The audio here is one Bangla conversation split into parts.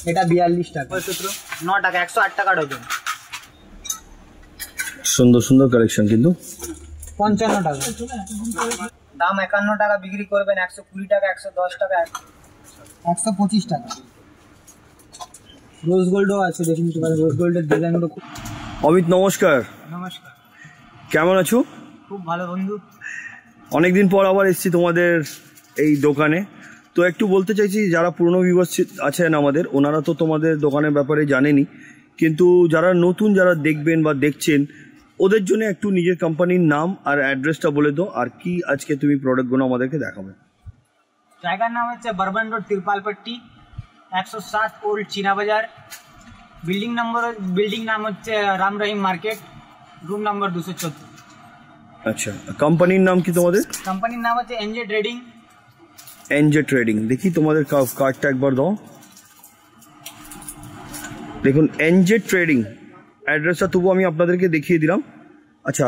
এটা 42 টাকা। সূত্র 9 টাকা, 108 টাকা ডজন। সুন্দর সুন্দর কালেকশন কিন্তু 55 টাকা দাম। 51 টাকা বিক্রি করবেন, 120 টাকা, 110 টাকা, 125 টাকা। রোজ গোল্ডও আছে, দেখুন রোজ গোল্ডের ডিজাইনগুলো। অমিত নমস্কার। নমস্কার, কেমন আছো? খুব ভালো বন্ধু। অনেকদিন পর আবার এসেছি তোমাদের এই দোকানে। তো একটু বলতে চাইছি, যারা পুরনো ভিউয়ার্স আছেন আমাদের, ওনারা তো তোমাদের দোকানের ব্যাপারে জানেনই, কিন্তু যারা নতুন যারা দেখবেন বা দেখছেন, ওদের জন্য একটু নিজের কোম্পানির নাম আর অ্যাড্রেসটা বলে দাও, আর কি আজকে তুমি প্রোডাক্টগুলো আমাদেরকে দেখাবে। জায়গার নাম হচ্ছে বারবান রোড, তিরপালপট্টি, 107 ওল্ড চীনা বাজার। বিল্ডিং নাম হচ্ছে Ram Rahim market, room number 214। আচ্ছা, কোম্পানির নাম কি তোমাদের? কোম্পানির নাম হচ্ছে এনজে ট্রেডিং। NJ trading. দেখি তোমাদের কার্ডটা একবার দাও। দেখুন, এনজে ট্রেডিং অ্যাড্রেসটা তবু আমি আপনাদেরকে দেখিয়ে দিলাম। আচ্ছা,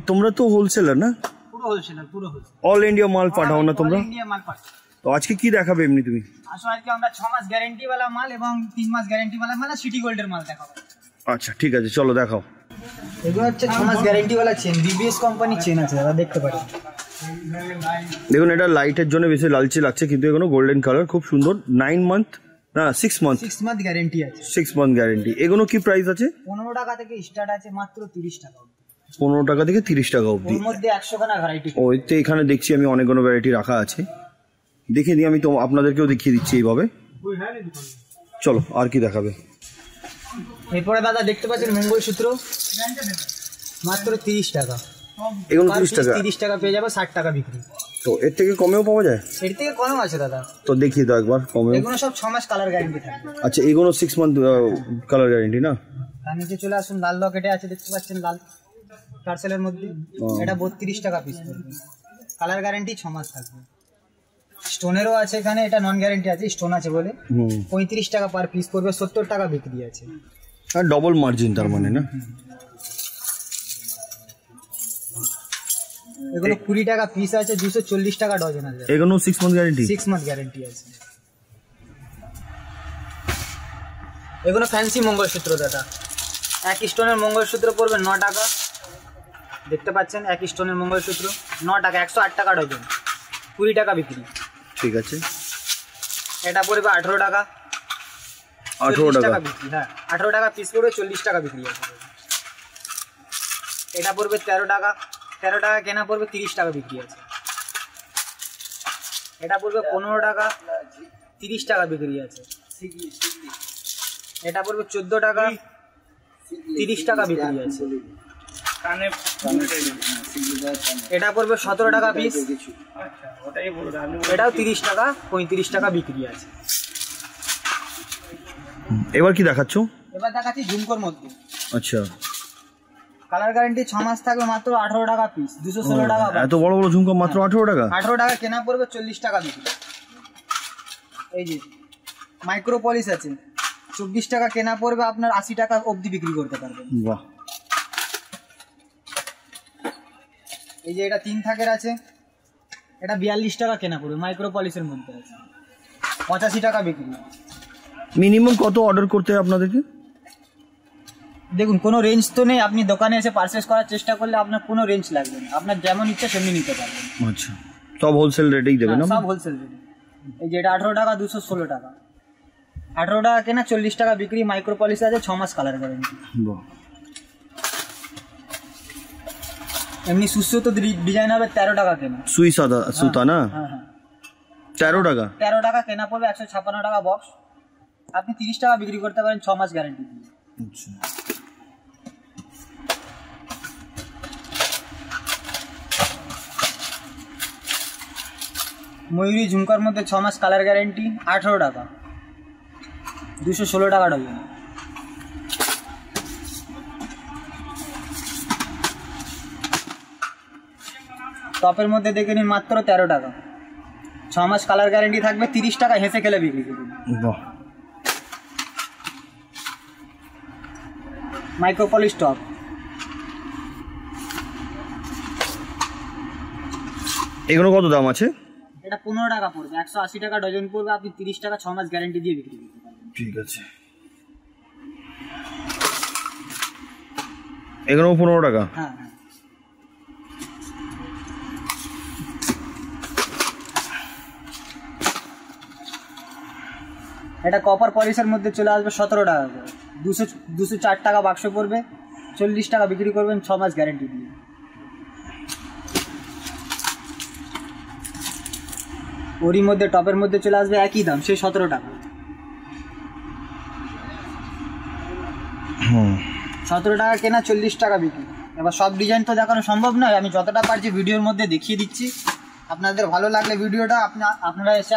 তোমরা তো হোলসেলার না? পুরো হোলসেলার, পুরো হোলসেল। অল ইন্ডিয়া মাল পাঠাও না তোমরা? অল ইন্ডিয়া মাল পাঠাও। তো আজকে কি দেখাবে এমনি তুমি? আসলে আজকে আমরা 6 মাস গ্যারান্টি वाला মাল এবং 3 মাস গ্যারান্টি वाला মাল, সিটি গোল্ডের মাল দেখাবো। আচ্ছা ঠিক আছে, চলো দেখাও। এগুলো হচ্ছে 6 মাস গ্যারান্টি वाला চেন, বিবিএস কোম্পানির চেন আছে, দাদা দেখতে পারেন। দেখুন, এটা লাইটের জন্য বেশি লালচে লাগছে, কিন্তু এগুলো গোল্ডেন কালার, খুব সুন্দর। 9 মান্থ না 6 মান্থ? 6 মান্থ গ্যারান্টি আছে। 6 মান্থ গ্যারান্টি। এগুলো কি প্রাইস আছে? 15 টাকা থেকে স্টার্ট আছে, মাত্র 30 টাকা। 15 টাকা থেকে 30 টাকা অবধি। এর মধ্যে 100 খানা ভ্যারাইটি। ওইতে এখানে দেখছি আমি অনেকগুলো ভ্যারাইটি রাখা আছে, দেখে দিই। আমি তো আপনাদেরকেও দেখিয়ে দিচ্ছি এইভাবে। চলো, আর কি দেখাবে? এরপরে দাদা দেখতে পাচ্ছেন মঙ্গলসূত্র, মাত্র 30 টাকা। এগুলো 30 টাকা? 30 টাকা পেয়ে যাবে, 60 টাকা বিক্রি। তো এর থেকে কমেও পাওয়া যায়? এর থেকে কম আছে দাদা। তো দেখিয়ে দাও একবার কমেও। এগুলো সব 6 মাস কালার গ্যারান্টি থাকবে। আচ্ছা, এগুলো 6 মান্থ কালার গ্যারান্টি না? তার নিচে চলে আসুন, লাল লকেটে আছে, দেখতে পাচ্ছেন লাল টার্সেলের মধ্যে। এটা 32 টাকা পিস পড়বে, কালার গ্যারান্টি 6 মাস থাকবে। স্টোনেরও আছে এখানে, এটা নন গ্যারান্টি আছে, স্টোন আছে বলে 35 টাকা পার পিস পড়বে, 70 টাকা বিক্রি আছে। আর ডবল মার্জিন তার মানে না? এগুলো 20 টাকা পিস আছে, 240 টাকা ডজন আছে। এগুলো 6 মান্থ গ্যারান্টি? 6 মান্থ গ্যারান্টি আছে। এগুলো ফ্যান্সি মঙ্গলসূত্র দাদা, এক স্টোনের মঙ্গলসূত্র পড়বে 9 টাকা। দেখতে পাচ্ছেন এক স্টোনের মঙ্গলসূত্র 9 টাকা, 108 টাকা ডজন, 20 টাকা বিক্রি। ঠিক আছে। এটা পড়বে 18 টাকা। 18 টাকা বিক্রি, হ্যাঁ 18 টাকা পিস পড়বে, 40 টাকা বিক্রি আছে। এটা পড়বে 13 টাকা, 13 টাকা কেনা পড়বে, 30 টাকা বিক্রি আছে। এটা পড়বে 15 টাকা, 30 টাকা বিক্রি আছে। এটা পড়বে 14 টাকা, 30 টাকা বিক্রি আছে। এটা পড়বে 17 টাকা পিস, এটাও 30 টাকা, 35 টাকা বিক্রি আছে। এবার কি দেখাচ্ছ? এবার দেখাচ্ছি ঝুমকোর মধ্যে। আচ্ছা, কালার গ্যারান্টি 6 মাস থাকবে, মাত্র 18 টাকা পিস, 216 টাকা। এত বড় বড় ঝুমকো মাত্র 18 টাকা? 18 টাকা কেনা পড়বে, 40 টাকা বিক্রি। এই যে মাইক্রো পলিশ আছে, 24 টাকা কেনা পড়বে, আপনার 80 টাকা অবধি বিক্রি করতে পারবেন। বাহ। এই যে এটা 3 থাকের আছে, এটা 42 টাকা কেনা পড়বে, মাইক্রো পলিশের মধ্যে আছে, 85 টাকা বিক্রি। মিনিমাম কত অর্ডার করতে হয় আপনাদেরকে? দেখুন, কোনো রেঞ্জ তো নেই, আপনি দোকানে এসে পারচেস করার চেষ্টা করলে আপনার কোনো রেঞ্জ লাগবে না, আপনার যেমন ইচ্ছা সেমনি নিতে পারবেন। আচ্ছা, সব হোলসেল রেটেই দেবেন না? সব হোলসেল রেটে। এই যে এটা 18 টাকা, 216 টাকা। 18 টাকা কেনা, 40 টাকা বিক্রি, মাইক্রো পলিশ আছে, 6 মাস কালার গ্যারান্টি। বাহ। এমনি সুতো ডিজাইন হবে 13 টাকা কেনা। সুই সাদা সুতা না? হ্যাঁ হ্যাঁ। 13 টাকা? 13 টাকা কেনা পড়বে, 156 টাকা বক্স। আপনি 30 টাকা বিক্রি করতে পারেন, 6 মাস গ্যারান্টি। আচ্ছা। ময়ূরী ঝুমকার মধ্যে 6 মাস কালার গ্যারান্টি, 18 টাকা, 216 টাকা ডজন। টপের মধ্যে দেখে নিন, মাত্র 13 টাকা, 6 মাস কালার গ্যারান্টি থাকবে, 30 টাকা হেসে খেলে বিক্রি করুন। বাহ। মাইক্রো পলিশ টপ, এগুলো কত দাম আছে? এটা 15 টাকা পড়বে, 180 টাকা ডজন পড়বে, আপনি 30 টাকা 6 মাস গ্যারান্টি দিয়ে বিক্রি করতে পারবেন। ঠিক আছে, এখানেও 15 টাকা। হ্যাঁ হ্যাঁ। এটা কপার পলিশের মধ্যে চলে আসবে 17 টাকা করে। 204 টাকা বাক্স পড়বে, 40 টাকা বিক্রি করবেন, 6 মাস গ্যারেন্টি দিয়ে। ওরই মধ্যে টপের মধ্যে চলে আসবে একই দাম, সেই 17 টাকা। 17 টাকা কেনা, 40 টাকা বিক্রি। এবার সব ডিজাইন তো দেখানো সম্ভব নয়, আমি যতটা পারছি ভিডিওর মধ্যে দেখিয়ে দিচ্ছি। আপনাদের ভালো লাগলে ভিডিওটা আপনারা এসে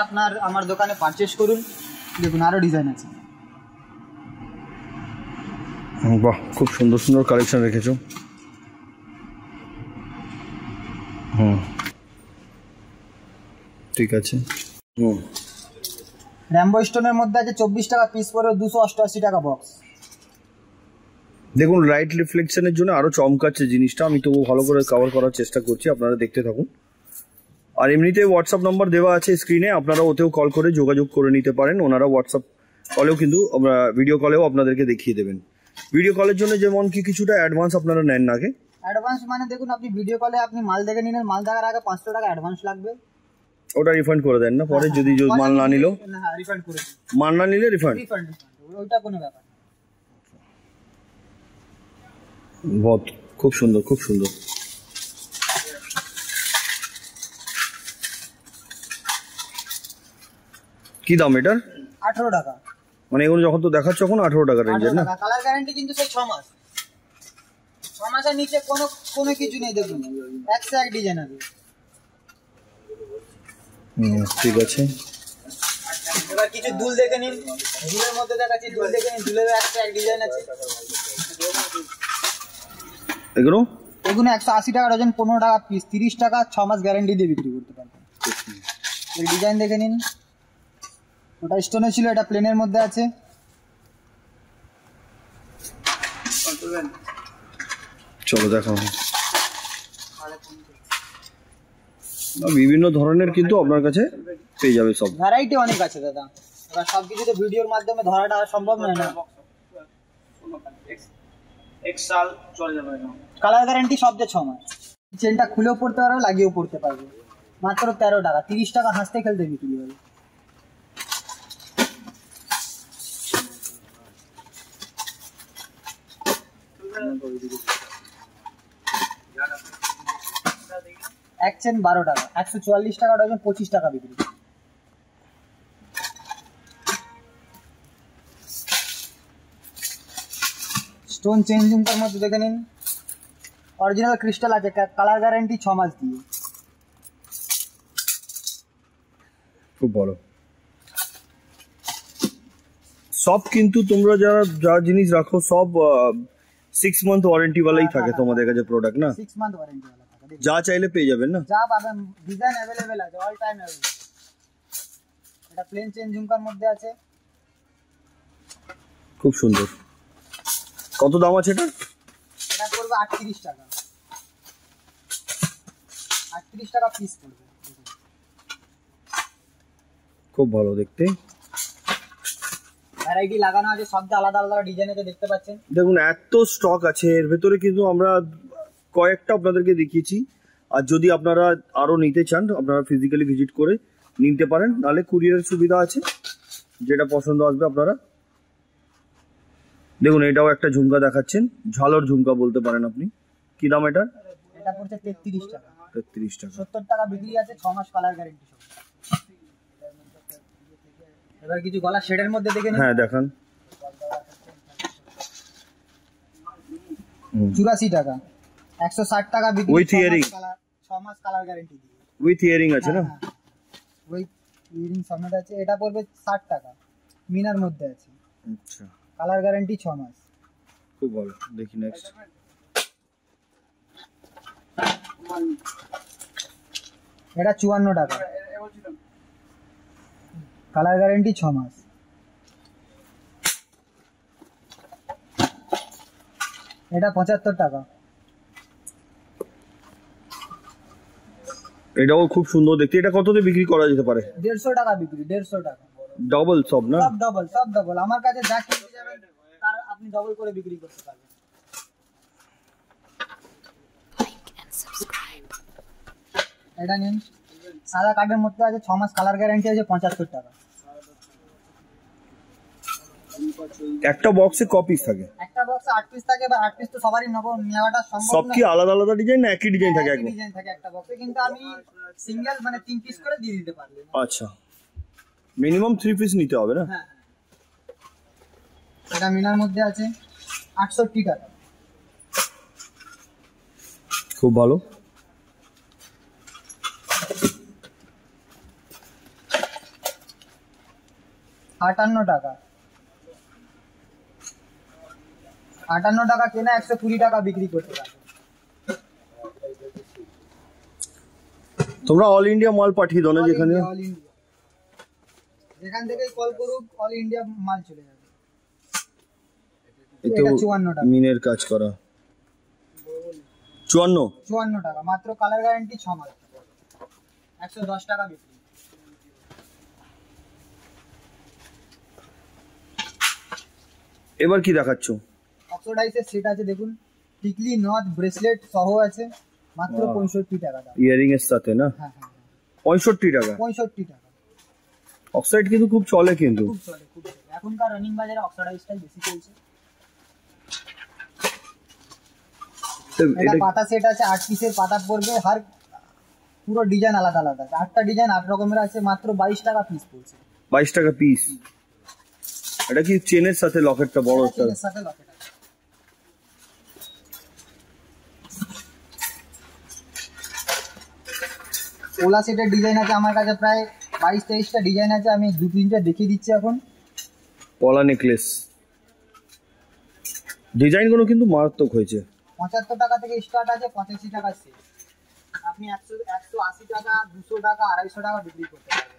আমার দোকানে পারচেস করুন। দেখুন আরও ডিজাইন আছে। বাহ, খুব সুন্দর সুন্দর কালেকশন রেখেছো। ঠিক আছে। র্যাম্বো স্টোনের মধ্যে আছে 24 টাকা পিস পড়বে, 288 টাকা বক্স। দেখুন লাইট রিফ্লেকশনের জন্য আরো চমকাচ্ছে জিনিসটা, আমি তবু ভালো করে কভার করার চেষ্টা করছি, আপনারা দেখতে থাকুন। আর এমনিতে হোয়াটসঅ্যাপ নাম্বার দেওয়া আছে স্ক্রিনে, আপনারা ওতেও কল করে যোগাযোগ করে নিতে পারেন। ওনারা হোয়াটসঅ্যাপ কলেও কিন্তু ভিডিও কলেও আপনাদেরকে দেখিয়ে দেবেন। ভিডিও কলের জন্য যেমন কি কিছুটা অ্যাডভান্স আপনারা নেন না আগে? অ্যাডভান্স মানে দেখুন, আপনি ভিডিও কলে আপনি মাল দেখে নিলেন, মাল দেখার আগে 500 টাকা অ্যাডভান্স লাগবে। ওটা রিফান্ড করে দেন না পরে? যদি মাল না নিলো? হ্যাঁ, রিফান্ড করে দিন। মাল না নিলে রিফান্ড? রিফান্ড, ওইটা কোনো ব্যাপার না। বহুত খুব সুন্দর, খুব সুন্দর। কি দাম এটার? 18 টাকা। মানে এগুলো যখন তো দেখাচ্ছ তখন 18 টাকা রেঞ্জের না? কালার গ্যারান্টি কিন্তু সেই 6 মাস। 6 মাসের নিচে কোনো কিছু নেই। দেখুন একশো এক ডিজাইন আছে। ঠিক আছে। এবার কিছু দুল দেখে নিন, দুলের মধ্যে দেখাচ্ছি, দুল দেখে নিন। দুলের একশো এক ডিজাইন আছে। এগুলো 180 টাকা ডজন, 15 টাকা পিস, 30 টাকা, 6 মাস গ্যারান্টি দিয়ে বিক্রি করতে পারবেন। এই ডিজাইন দেখে নিন। ওটা স্টোনে ছিল, এটা প্লেনের মধ্যে আছে। চলো দেখাও। বিভিন্ন ধরনের কিন্তু আপনার কাছে পেয়ে যাবে, সব ভ্যারাইটি অনেক আছে দাদা। এবার সব কিছু তো ভিডিওর মাধ্যমে ধরাটা সম্ভব নয় না। এক সাল চলে যাবে। কালার গ্যারান্টি সবচেয়ে 6 মাস। চেনটা খুলেও পড়তে পারবে, লাগিয়েও পড়তে পারবে। মাত্র 13 টাকা, 30 টাকা হাসতে খেলতে বিক্রি হবে। এক চেন 12 টাকা, 144 টাকা ডজন, 25 টাকা বিক্রি। স্টোন চেঞ্জিংটার মধ্যে দেখে নিন, অরিজিনাল ক্রিস্টাল আছে, কালার গ্যারান্টি 6 মাস দিয়ে। খুব বড় সব, কিন্তু তোমরা যা জিনিস রাখো সব 6 মান্থ ওয়ারেন্টি वाला থাকে তোমাদের কাছে প্রোডাক্ট না? 6 মান্থ ওয়ারেন্টি वाला থাকে। যা চাইলে পেয়ে যাবেন না? যা পাবেন, ডিজাইন अवेलेबल আছে, অল টাইম अवेलेबल। এটা প্লেন চেন ঝুমকার মধ্যে আছে। খুব সুন্দর। কত দাম আছে এটা? এটা পড়বে 38 টাকা। 38 টাকা পিস পড়বে। খুব ভালো দেখতে। ভ্যারাইটি লাগানো আছে, সবটা আলাদা আলাদা ডিজাইন আছে, দেখতে পাচ্ছেন। দেখুন এত স্টক আছে এর ভেতরে, কিন্তু আমরা কয়েকটা আপনাদেরকে দেখিয়েছি। আর যদি আপনারা আরো নিতে চান, আপনারা ফিজিক্যালি ভিজিট করে নিতে পারেন, নাহলে কুরিয়ারের সুবিধা আছে, যেটা পছন্দ আসবে আপনারা। দেখুন এটাও একটা ঝুমকা দেখাচ্ছেন, ঝালর ঝুমকা বলতে পারেন আপনি। কি দাম এটা? এটা পড়ছে 33 টাকা। 33 টাকা। 70 টাকা বিক্রি আছে, 6 মাস কালার গ্যারান্টি সব। এবার কিছু গলা শেডের মধ্যে দেখে নিন। হ্যাঁ দেখান। 84 টাকা, 160 টাকা বিক্রি। উইথ ইয়ারিং, 6 মাস কালার গ্যারান্টি দিয়ে। উইথ ইয়ারিং আছে না? উইথ ইয়ারিং সমেত আছে। এটা পড়বে 60 টাকা, মিনার মধ্যে আছে। আচ্ছা, কালার গ্যারান্টি 6 মাস। খুব ভালো। দেখি নেক্সট। এটা 54 টাকা, কালার গ্যারান্টি 6 মাস। এটা 75 টাকা। এটাও খুব সুন্দর দেখতে। এটা কততে বিক্রি করা যেতে পারে? 150 টাকা বিক্রি, 150 টাকা। ডবল সব না? সব ডবল আমার কাছে যা কিনতে যাবেন তার আপনি ডবল করে বিক্রি করতে পারবেন। এটা নিন, সাদা কার্ডের মধ্যে আছে 6 মাস কালার গ্যারান্টি আছে 75 টাকা। একটা বক্সে ক পিস থাকে? একটা বক্সে 8 পিস থাকে, বা 8 পিস তো সবারই নেওয়াটা সম্ভব না। সব কি আলাদা আলাদা ডিজাইন না একই ডিজাইন থাকে? একদম ডিজাইন থাকে একটা বক্সে, কিন্তু আমি সিঙ্গেল মানে 3 পিস করে দিয়ে দিতে পারবো। আচ্ছা, মিনিমাম 3 পিস নিতে হবে না? হ্যাঁ, এটা মিনার মধ্যে আছে 68 টাকা। খুব ভালো। আটান্ন টাকা কেনা, 120 টাকা বিক্রি করতে পারবে। তোমরা অল ইন্ডিয়া মাল পাঠিয়ে দাও না? যেখানে অল ইন্ডিয়া, যেখান থেকে কল করুক অল ইন্ডিয়া মাল চলে যাবে। এটা 54 টাকা মিনের কাজ করা। 54 টাকা মাত্র, কালার গ্যারান্টি 6 মাস, 110 টাকা বিক্রি। এবার কি দেখাচ্ছ? অক্সিডাইজের সেট আছে দেখুন, টিকলি নথ ব্রেসলেট সহ আছে, মাত্র 65 টাকা দাম। ইয়ারিং এর সাথে না? হ্যাঁ, 65 টাকা। 65 টাকা। অক্সাইড কিন্তু খুব চলে, কিন্তু খুব চলে। এখনকার রানিং বাজারে অক্সিডাইজটাই বেশি চলছে। এটা পাতা সেট আছে, 8 পিসের পাতা পড়বে, আর পুরো ডিজাইন আলাদা আলাদা আছে। 8টা ডিজাইন 8 রকমের আছে, মাত্র 22 টাকা পিস পড়ছে। 22 টাকা পিস। এটা কি চেনের সাথে লকেটটা বড় একটা? চেনের সাথে লকেট আছে। ওলা সেটের ডিজাইন আছে আমার কাছে প্রায় 22-23টা ডিজাইন আছে, আমি 2-3টা দেখিয়ে দিচ্ছি এখন। পলা নেকলেস ডিজাইনগুলো কিন্তু মারাত্মক হয়েছে। 75 টাকা থেকে স্টার্ট আছে, 85 টাকা সেট। আপনি 180 টাকা, 200 টাকা, 250 টাকা বিক্রি করতে পারবেন।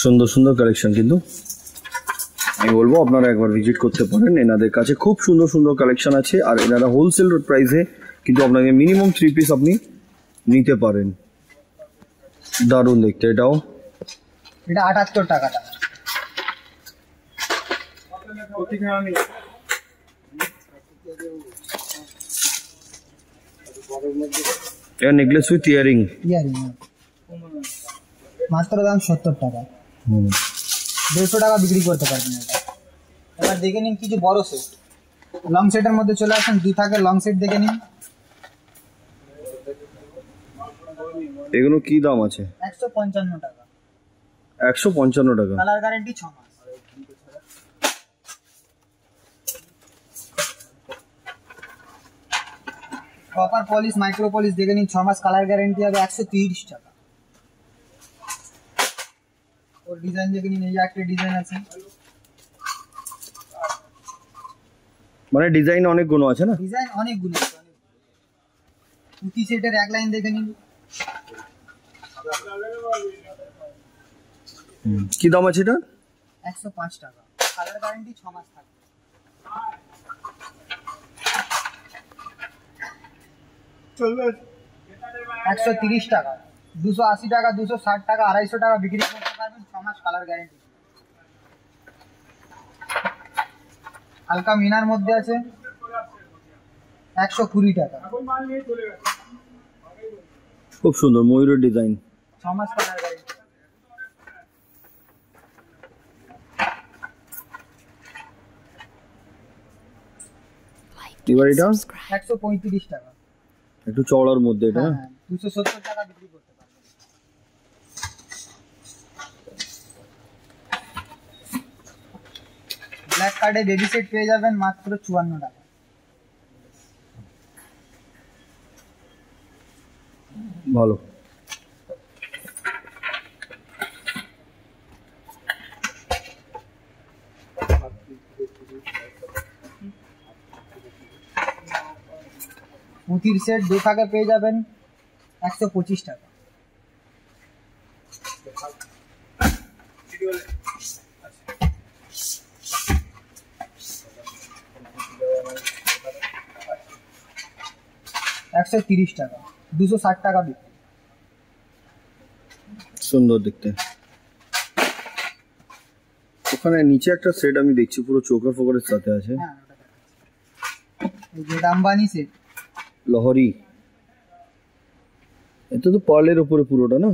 সুন্দর সুন্দর কালেকশন, কিন্তু আমি বলবো আপনারা একবার ভিজিট করতে পারেন। এনাদের কাছে খুব সুন্দর সুন্দর কালেকশন আছে, আর এনারা হোলসেল প্রাইসে কিন্তু আপনাকে মিনিমাম 3 পিস আপনি নিতে পারেন। দারুণ দেখতে। এটাও এটা 78 টাকাটা। এটা নেকলেস উইথ ইয়ারিং, মাত্র দাম 70 টাকা। 150 টাকা বিক্রি করতে পারবেন এটা। এবার দেখে নিন কিছু বড় সেট, লং সেটের মধ্যে চলে আসেন, 2 থাকে লং সেট দেখে নিন। এগুলো কি দাম আছে? 155 টাকা। 155 টাকা। কালার গ্যারান্টি 6 মাস। কপার পলিশ মাইক্রো পলিশ দেখে নিন, 6 মাস কালার গ্যারান্টি হবে, 130 টাকা। ওর ডিজাইন দেখে নিন, এই একটা ডিজাইন আছে। মানে ডিজাইন অনেকগুলো আছে না? ডিজাইন অনেকগুলো আছে। পুঁতি সেটের এক লাইন দেখে নিন। কি দাম আছে এটা? 105 টাকা। কালার গ্যারান্টি 6 মাস থাকবে। চলবে 130 টাকা, 280 টাকা, 260 টাকা, 250 টাকা বিক্রি করতে পারবেন, 6 মাস কালার গ্যারান্টি। হালকা মিনার মধ্যে আছে, 120 টাকা। খুব সুন্দর ময়ূরের ডিজাইন, 6 মাস কালার গ্যারান্টি। এবার এটা 135 টাকা। একটু চওড়ার মধ্যে, এটা 270 টাকা বিক্রি করতে পারবেন। ব্ল্যাক কার্ডে বেবি সেট পেয়ে যাবেন মাত্র 54 টাকা। ভালো। পুঁতির সেট 2 থাকে পেয়ে যাবেন 125 টাকা। $130 টাকা, 260 টাকা বিক্রি। সুন্দর দেখতে। ওখানে নিচে একটা সেট আমি দেখছি পুরো চোকার ফোকারের সাথে আছে। হ্যাঁ, এই যে রামবানি সেট লহরি, এটা তো পার্লের উপরে পুরোটা না?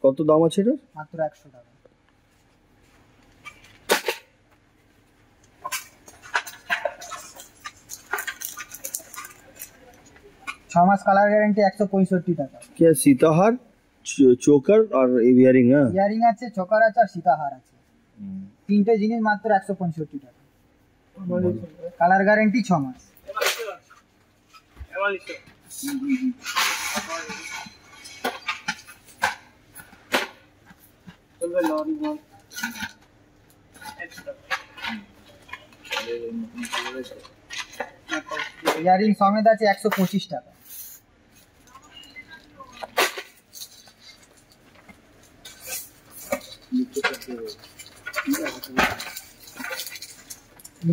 কত দাম আছে এটা? মাত্র 100 টাকা। ছ মাস কালার গ্যারান্টি 165 টাকা। কে সীতাহার, চোকার আর ইয়ারিং? হ্যাঁ, ইয়ারিং আছে, চোকার আছে আর সীতাহার আছে, তিনটে জিনিস মাত্র 165 টাকা। কালার গ্যারান্টি 6 মাস। ইয়ারিং সমেত আছে 125 টাকা।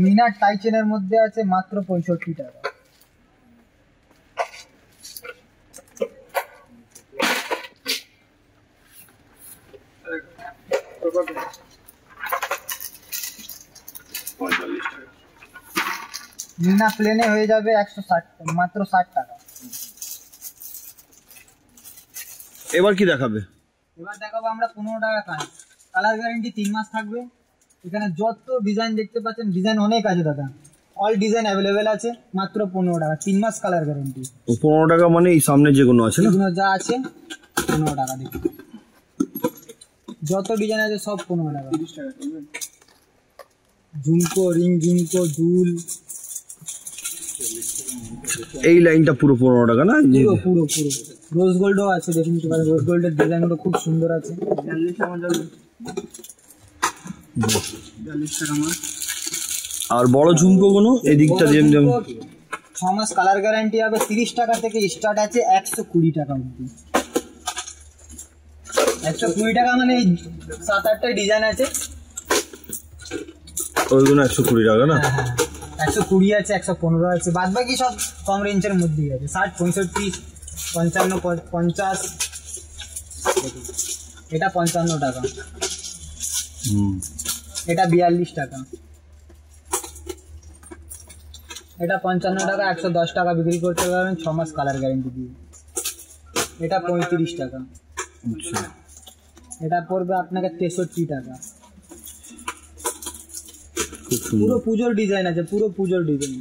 মিনার টাই চেনের মধ্যে আছে মাত্র 65 টাকা। মিনা প্লেনে হয়ে যাবে 160, মাত্র 60 টাকা। এবার কি দেখাবে? এবার দেখাবো আমরা 15 টাকা কান। কালার গ্যারান্টি 3 মাস থাকবে। এখানে যত ডিজাইন দেখতে পাচ্ছেন, ডিজাইন অনেক আছে দাদা, অল ডিজাইন অ্যাভেলেবেল আছে, মাত্র 15 টাকা, 3 মাস কালার গ্যারান্টি। 15 টাকা মানে এই সামনে যেগুলো আছে না? যেগুলো যা আছে 15 টাকা। দেখুন যত ডিজাইন আছে সব 15 টাকা। 30 টাকা ঝুমকো, রিং ঝুমকো, দুল, এই লাইনটা পুরো 15 টাকা না? পুরো পুরো পুরো। রোজ গোল্ডও আছে, দেখুন নিতে পারেন, রোজ গোল্ডের ডিজাইনগুলো খুব সুন্দর আছে। 40 টাকা মাল। আর বড় ঝুমকো গুলো এদিকটা যেমন 6 মাস কালার গ্যারান্টি হবে। 30 টাকা থেকে স্টার্ট আছে 120 টাকা অবধি। 120 টাকা মানে 7-8টা ডিজাইন আছে, ওইগুলো 120 টাকা না? 120 আছে, 115 আছে, বাদ বাকি সব কম রেঞ্জের মধ্যেই আছে। 60, 65, 55, 50। এটা 55 টাকা, এটা 42 টাকা, এটা 55 টাকা। 110 টাকা বিক্রি করতে পারবেন 6 মাস কালার গ্যারান্টি দিয়ে। এটা 35 টাকা, এটা পড়বে আপনাকে 63 টাকা। পুরো পুজোর ডিজাইন আছে, পুরো পুজোর ডিজাইন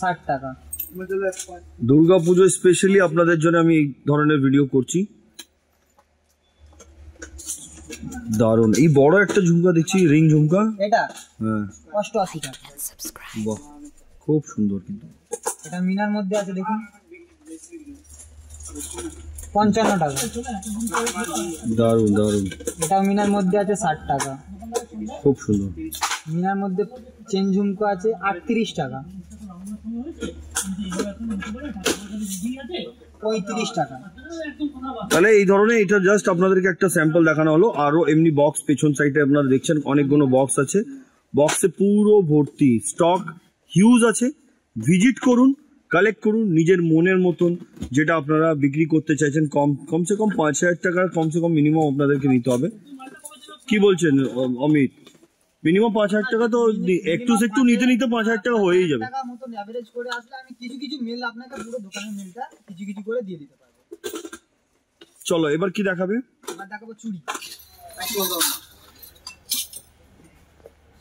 60 টাকা। দুর্গা পুজো স্পেশালি আপনাদের জন্য আমি এই ধরনের ভিডিও করছি। দারুণ। এই বড় একটা ঝুমকা দেখছি, রিং ঝুমকা, এটা হ্যাঁ 88 টাকা। বাহ, খুব সুন্দর। কিন্তু এটা মিনার মধ্যে আছে, দেখুন 55 টাকা। দারুণ দারুণ। এটা মিনার মধ্যে আছে 60 টাকা, খুব সুন্দর। মিনার মধ্যে চেন ঝুমকো আছে 38 টাকা, 35 টাকা। তাহলে এই ধরনের, এটা জাস্ট আপনাদেরকে একটা স্যাম্পল দেখানো হলো। আরো এমনি বক্স পেছন সাইডে আপনারা দেখছেন অনেকগুলো বক্স আছে, বক্সে পুরো ভর্তি স্টক, হিউজ আছে। ভিজিট করুন, কালেক্ট করুন নিজের মনের মতন, যেটা আপনারা বিক্রি করতে চাইছেন। কমসে কম 5,000 টাকার কমসে কম মিনিমাম আপনাদেরকে নিতে হবে। কি বলছেন অমিত? মিনিমাম 5,000 টাকা তো একটু নিতে নিতে 5,000 টাকা হয়েই যাবে। টাকা মতন এভারেজ করে আসলে আমি কিছু কিছু মেল আপনাকে পুরো দোকানের মেলটা কিছু কিছু করে দিয়ে দিতে পারবো। চলো এবার কি দেখাবে? এবার দেখাবো চুড়ি।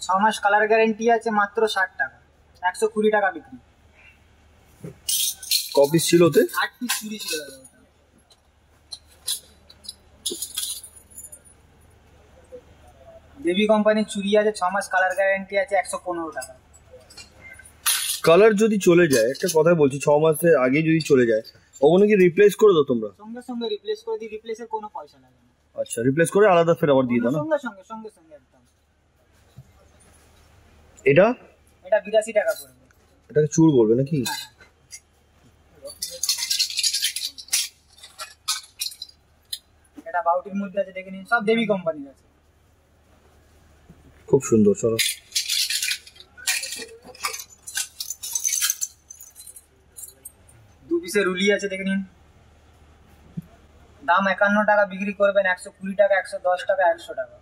6 মাস কালার গ্যারান্টি আছে, মাত্র 60 টাকা, 120 টাকা বিক্রি। কপিস ছিল ওতে? 8 পিস চুড়ি ছিল দাদা। দেবী কোম্পানির চুড়ি আছে, 6 মাস কালার গ্যারান্টি আছে, 115 টাকা। কালার যদি চলে যায়, একটা কথা বলছি, 6 মাসের আগে যদি চলে যায়, ওখানে কি রিপ্লেস করে দাও তোমরা? সঙ্গে সঙ্গে রিপ্লেস করে দিই, রিপ্লেসের কোনো পয়সা লাগে না। আচ্ছা, রিপ্লেস করে আলাদা ফের আবার দিয়ে দাও না? সঙ্গে সঙ্গে সঙ্গে সঙ্গে একদম। এটা 82 টাকা পড়বে। এটাকে চুড় বলবে নাকি? এটা বাউটির মধ্যে আছে, দেখে নিন, সব দেবী কোম্পানির আছে। খুব সুন্দর। চলো 2 পিসের রুলি আছে, দেখে নিন, দাম 51 টাকা বিক্রি করবেন, 120 টাকা, 110 টাকা, 100 টাকা।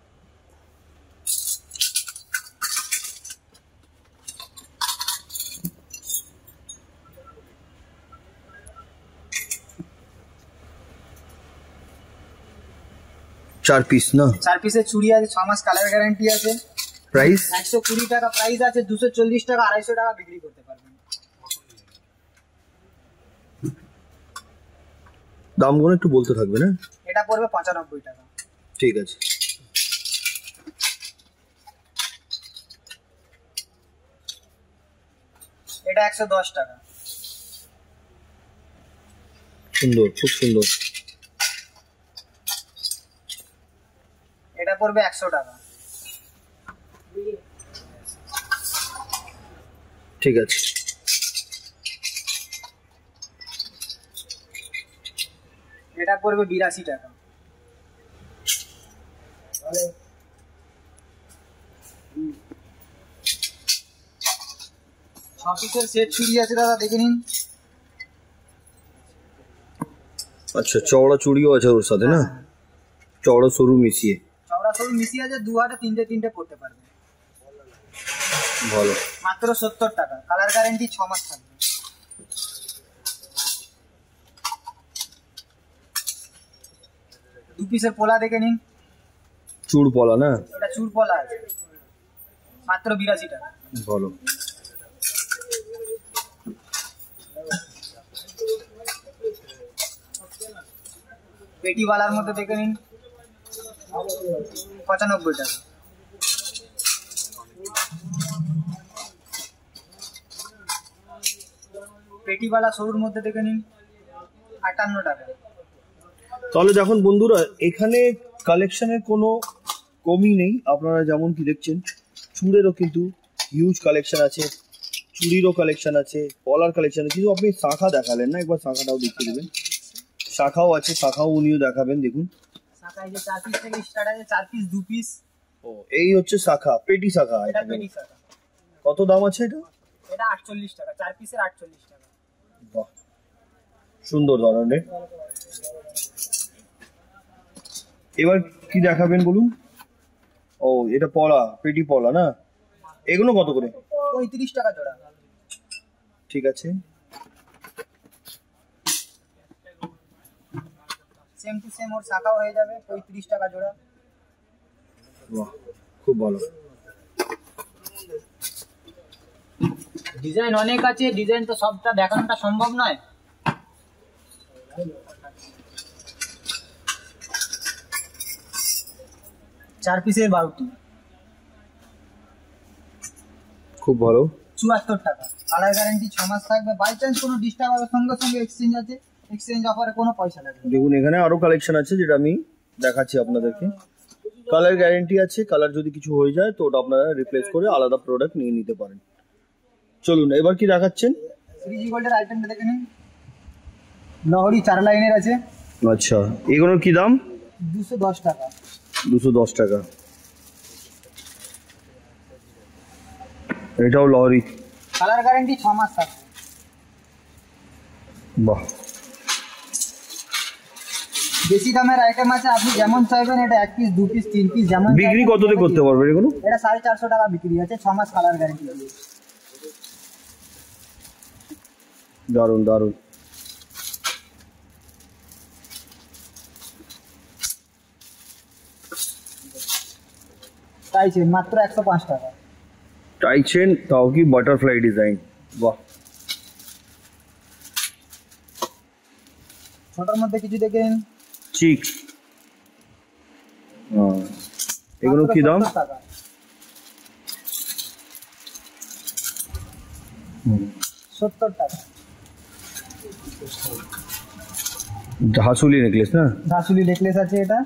চার পিস না? 4 পিসের চুড়ি আছে, 6 মাস কালার গ্যারান্টি আছে। প্রাইস 120 টাকা প্রাইস আছে, 240 টাকা, 250 টাকা বিক্রি করতে পারবেন। দামগুলো একটু বলতে থাকবে না? এটা পড়বে 95 টাকা। ঠিক আছে। এটা 110 টাকা। সুন্দর, খুব সুন্দর। এটা পড়বে 100 টাকা। ঠিক আছে। এটা পড়বে 82 টাকা। ছ পিসের সেট চুড়ি আছে দাদা, দেখে নিন। আচ্ছা, চওড়া চুড়িও আছে ওর সাথে না? চওড়া সরু মিশিয়ে? চওড়া সরু মিশিয়ে আছে, 2 হাতে 3টে পড়তে পারবে। ভালো। মাত্র 70 টাকা, কালার গ্যারান্টি 6 মাস থাকবে। 2 পিসের পোলা দেখে নিন। চুড় পলা না? এটা চুড় পোলা আছে, মাত্র 82 টাকা। ভালো। পেটিওয়ালার মধ্যে দেখে নিন, 95 টাকা। পেটিওয়ালা সরুর মধ্যে দেখে নিন, 58 টাকা। তাহলে দেখুন বন্ধুরা, এখানে কালেকশনের কোনো কমই নেই। আপনারা যেমন কি দেখছেন, চুড়েরও কিন্তু হিউজ কালেকশন আছে, চুড়িরও কালেকশন আছে, পলার কালেকশন আছে। কিন্তু আপনি শাখা দেখালেন না, একবার শাখাটাও দেখিয়ে দেবেন। শাখাও আছে, শাখাও উনিও দেখাবেন। দেখুন শাখা এই যে 4 পিস থেকে স্টার্ট আছে, 4 পিস 2 পিস। ও, এই হচ্ছে শাখা, পেটি শাখা। এটা পেটি শাখা। কত দাম আছে এটা? এটা 48 টাকা, 4 পিসের 48 টাকা। বাহ, সুন্দর ধরনের। এবার কি দেখাবেন বলুন? ও, এটা পলা, পেটি পলা না? এগুলো কত করে? 35 টাকা জোড়া। ঠিক আছে। সেম টু সেম ওর শাখাও হয়ে যাবে, 35 টাকা জোড়া। বাহ, খুব ভালো। ডিজাইন অনেক আছে, ডিজাইন তো সবটা দেখানোটা সম্ভব নয়। চার পিসের 12টি, খুব ভালো। 74 টাকা, কালার গ্যারান্টি 6 মাস থাকবে। বাই চান্স কোনো ডিস্টার্ব হবে, সঙ্গে সঙ্গে এক্সচেঞ্জ আছে, এক্সচেঞ্জ অফারে কোনো পয়সা লাগবে না। দেখুন এখানে আরো কালেকশন আছে, যেটা আমি দেখাচ্ছি আপনাদেরকে। কালার গ্যারেন্টি আছে, কালার যদি কিছু হয়ে যায় তো ওটা আপনারা রিপ্লেস করে আলাদা প্রোডাক্ট নিয়ে নিতে পারেন। চলুন এবার কি দেখাচ্ছেন? শ্রীজি গোল্ডের আইটেমটা দেখে নিন। লহরি 4 লাইনের আছে। আচ্ছা, এগুলোর কি দাম? 210 টাকা। 210 টাকা। এটাও লহরি, কালার গ্যারান্টি 6 মাস থাকবে। বাহ। বেশি দামের আইটেম আছে, আপনি যেমন চাইবেন। এটা 1 পিস 2 পিস 3 পিস যেমন বিক্রি কততে করতে পারবেন এগুলো? এটা 450 টাকা বিক্রি আছে, 6 মাস কালার গ্যারান্টি। দারুন দারুন। চাইছেন মাত্র 105 টাকা। টাইচেন, তাও কি বাটারফ্লাই ডিজাইন। বাহ। ছোটর মধ্যে কিছু দেখেন, চিক। এগুলো কি দাম? 70 টাকা। হাসুলি নেকলেস না? ধাসুলি নেকলেস আছে, এটা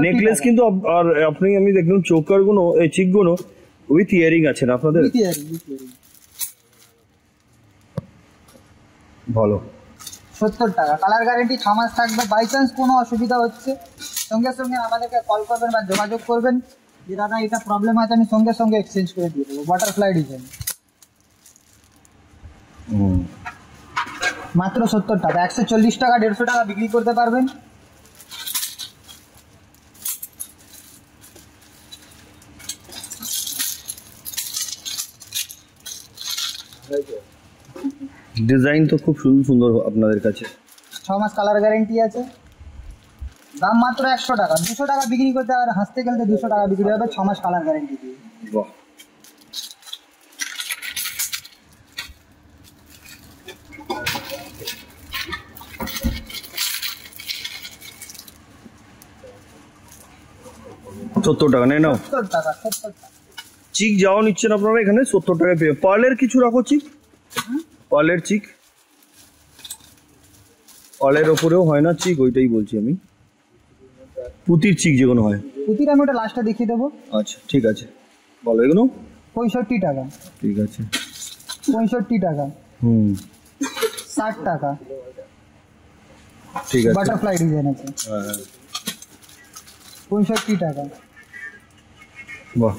নেকলেস কিন্তু আর আপনি আমি দেখলাম চোকার গুলো, এই চিক গুলো উইথ ইয়ারিং আছে না আপনাদের? ভালো। 70 টাকা, কালার গ্যারান্টি 6 মাস থাকবে। বাই চান্স কোনো অসুবিধা হচ্ছে, সঙ্গে সঙ্গে আমাদেরকে কল করবেন বা যোগাযোগ করবেন যে দাদা এটা প্রবলেম আছে, আমি সঙ্গে সঙ্গে এক্সচেঞ্জ করে দিয়ে দেবো। বাটারফ্লাই ডিজাইন মাত্র 70 টাকা। 140 টাকা 150 টাকা বিক্রি করতে পারবেন। ডিজাইন তো খুব সুন্দর সুন্দর আপনাদের কাছে। 6 মাস কালার গ্যারেন্টি আছে। দাম মাত্র 100 টাকা। 200 টাকা বিক্রি করতে আর হাসতে গেলে 200 টাকা বিক্রি হবে 6 মাস কালার গ্যারেন্টি দিয়ে। বাহ, $70 নেই নাও। 70 টাকা 70 টাকা। চিক যাও নিচ্ছেন আপনারা এখানে 70 টাকায় পেয়ে। পার্লের কিছু রাখো চিক, পার্লের চিক, পার্লের ওপরেও হয় না চিক, ওইটাই বলছি আমি। পুতির চিক যেগুলো হয়। পুতির আমি ওটা লাস্টে দেখিয়ে দেবো। আচ্ছা ঠিক আছে, বলো এগুলো। 65 টাকা। ঠিক আছে। 65 টাকা। 60 টাকা। ঠিক আছে। বাটারফ্লাই ডিজাইন আছে। হ্যাঁ 65 টাকা। বাহ,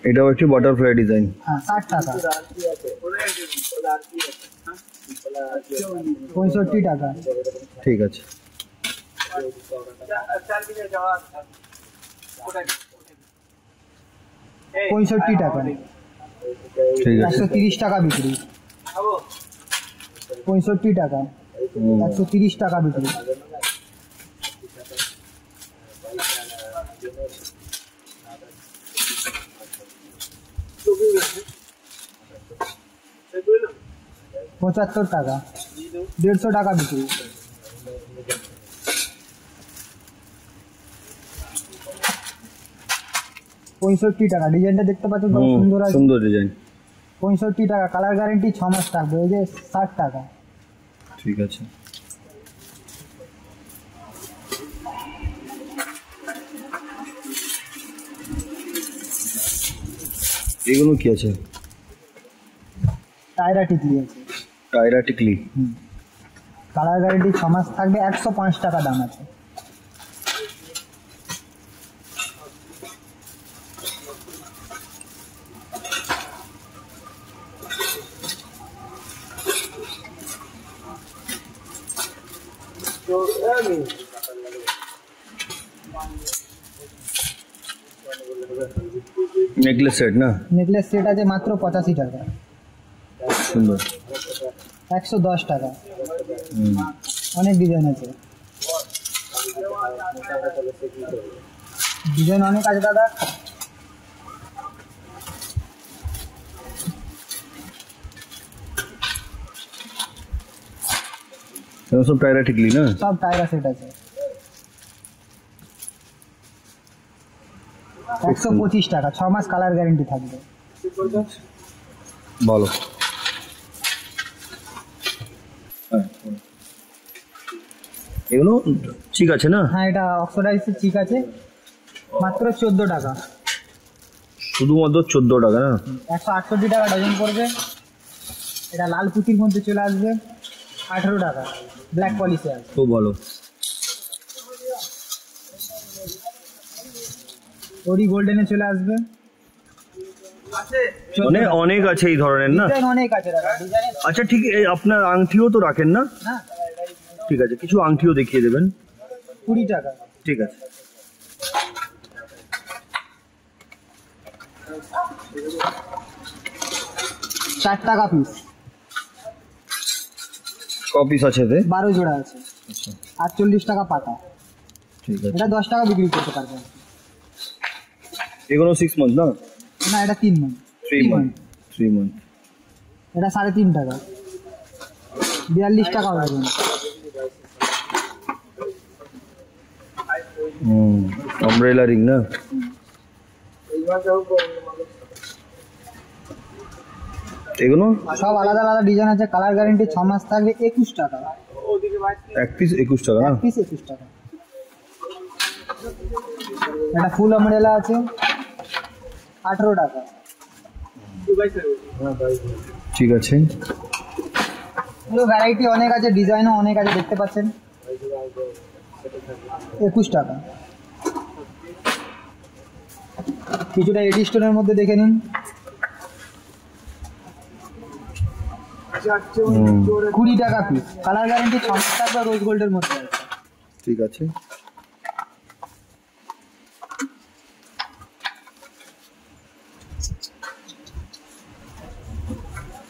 এটাও একটি বাটারফ্লাই ডিজাইন। হ্যাঁ 60 টাকা। 65 টাকা। ঠিক আছে। 65 টাকা। ঠিক আছে। 130 টাকা বিক্রি। 65 টাকা। 130 টাকা বিক্রি। $75 টাকা। 150 টাকা বিক্রি। 65 টাকা। ডিজাইনটা দেখতে পাচ্ছেন কত সুন্দর আছে। সুন্দর ডিজাইন। 65 টাকা। কালার গ্যারেন্টি 6 মাস থাকবে। এই যে 60 টাকা। ঠিক আছে। এগুলো কি আছে? টায়রা টিকলি আছে। টায়রা টিকলি। কালার গ্যারেন্টি 6 মাস থাকবে। 105 টাকা দাম আছে। নেকলেস সেট না? নেকলেস সেট আছে মাত্র 85 টাকা। সুন্দর। 110 টাকা। অনেক ডিজাইন আছে। ডিজাইন অনেক আছে দাদা। সব টায়রা টিকলি না? সব টায়রা সেট আছে। 125 টাকা। 6 মাস কালার গ্যারেন্টি থাকবে। বলো। এগুলো ঠিক আছে না? হ্যাঁ এটা অক্সিডাইজের ঠিক আছে। মাত্র 14 টাকা। শুধুমাত্র 14 টাকা না? 168 টাকা ডজন পড়বে। এটা লাল পুঁতির মধ্যে চলে আসবে। 18 টাকা। ব্ল্যাক পলিশে আছে। খুব ভালো। ওরি গোল্ডেনে চলে আসবে। মানে অনেক আছে এই ধরনের না? ডিজাইন অনেক আছে দাদা। ডিজাইন। আচ্ছা ঠিক, এই আপনার আংটিও তো রাখেন না? হ্যাঁ ঠিক আছে, কিছু আংটিও দেখিয়ে দেবেন। 20 টাকা। ঠিক আছে। ষাট টাকা পিস। ক পিস আছে এতে? 12 জোড়া আছে। 48 টাকা পাতা। ঠিক আছে। এটা 10 টাকা বিক্রি করতে পারবেন। এগুলো 6 মান্থ না? না এটা 3 মান্থ। 3 মান্থ। 3 মান্থ। এটা 3.5 টাকা। 42 টাকা হবে। আমব্রেলা রিং না? এগুলো সব আলাদা আলাদা ডিজাইন আছে। কালার গ্যারেন্টি 6 মাস থাকবে। 21 টাকা। এক পিস 21 টাকা না? এক পিস 21 টাকা। এটা ফুল আমব্রেলা আছে 18 টাকা। ঠিক আছে। এগুলো ভ্যারাইটি অনেক আছে, ডিজাইনও অনেক আছে, দেখতে পাচ্ছেন। 21 টাকা। কিছুটা এডি স্টোনের মধ্যে দেখে নিন। 20 টাকা পিস। কালার গ্যারেন্টি 6 মাস থাকবে। রোজ গোল্ডের মধ্যে আছে। ঠিক আছে।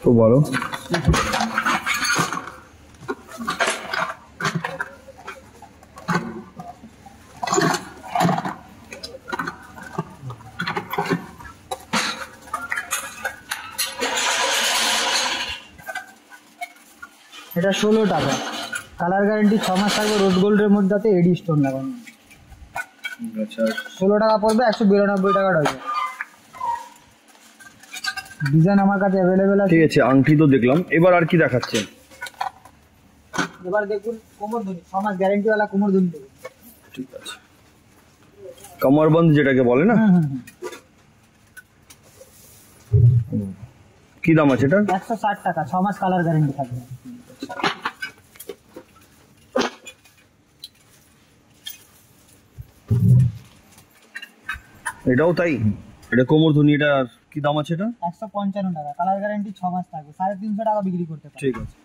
খুব ভালো। এটা 16 টাকা, কালার গ্যারেন্টি 6 মাস থাকবে, রোড গোল্ডের মধ্যে আছে, এডি স্টোন লাগানো। আচ্ছা 16 টাকা পড়বে, 192 টাকা ডজন। ডিজাইন আমার কাছে অ্যাভেলেবেল আছে। ঠিক আছে, আংটি তো দেখলাম, এবার আর কি দেখাচ্ছেন? এবার দেখুন কোমরদুনি, 6 মাস গ্যারেন্টি वाला কোমরদুনি। ঠিক আছে, কমরবন্ধ যেটাকে বলে না? কি দাম আছে এটা? 160 টাকা, 6 মাস কালার গ্যারেন্টি থাকবে। এটাও তাই? এটা কোমরধুনি, এটা কি দাম আছে এটা? 155 টাকা, কালার গ্যারেন্টি 6 মাস থাকবে, 350 টাকা বিক্রি করতে পারে। ঠিক আছে,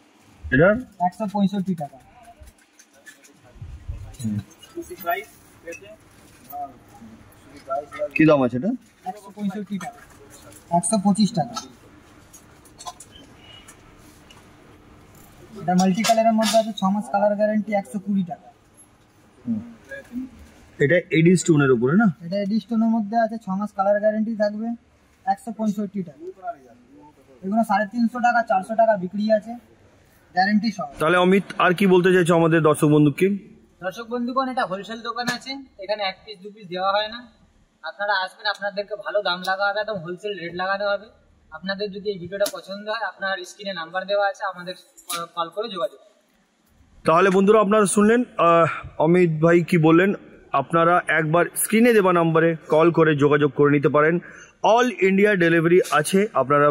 এটা 165 টাকা। কি দাম আছে এটা? 165 টাকা, 125 টাকা। এটা মাল্টি কালারের মধ্যে আছে, 6 মাস কালার গ্যারেন্টি, 120 টাকা। এটা এডি স্টোনের উপরে না? এটা এডি স্টোনের মধ্যে আছে, 6 মাস কালার গ্যারেন্টি থাকবে, 165 টাকা। এগুলো 350 টাকা, 400 টাকা বিক্রি আছে, গ্যারেন্টি সহ। তাহলে অমিত আর কি বলতে চাইছো আমাদের দর্শক বন্ধুকে? দর্শক বন্ধুগণ, এটা হোলসেল দোকান আছে, এখানে 1 পিস 2 পিস দেওয়া হয় না। আপনারা আসবেন, আপনাদেরকে ভালো দাম লাগা হবে, একদম হোলসেল রেট লাগানো হবে। আপনাদের যদি এই ভিডিওটা পছন্দ হয়, আপনার স্ক্রিনে নাম্বার দেওয়া আছে, আমাদের কল করে যোগাযোগ। তাহলে বন্ধুরা আপনারা শুনলেন অমিত ভাই কি বললেন। আপনারা একবার স্ক্রিনে দেওয়া নাম্বারে কল করে যোগাযোগ করে নিতে পারেন। অল ইন্ডিয়া ডেলিভারি আছে, আপনারা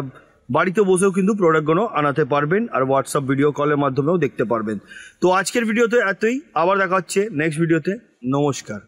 বাড়িতে বসেও কিন্তু প্রোডাক্টগুলো আনাতে পারবেন, আর হোয়াটসঅ্যাপ ভিডিও কলের মাধ্যমেও দেখতে পারবেন। তো আজকের ভিডিওতে এতই, আবার দেখা হচ্ছে নেক্সট ভিডিওতে। নমস্কার।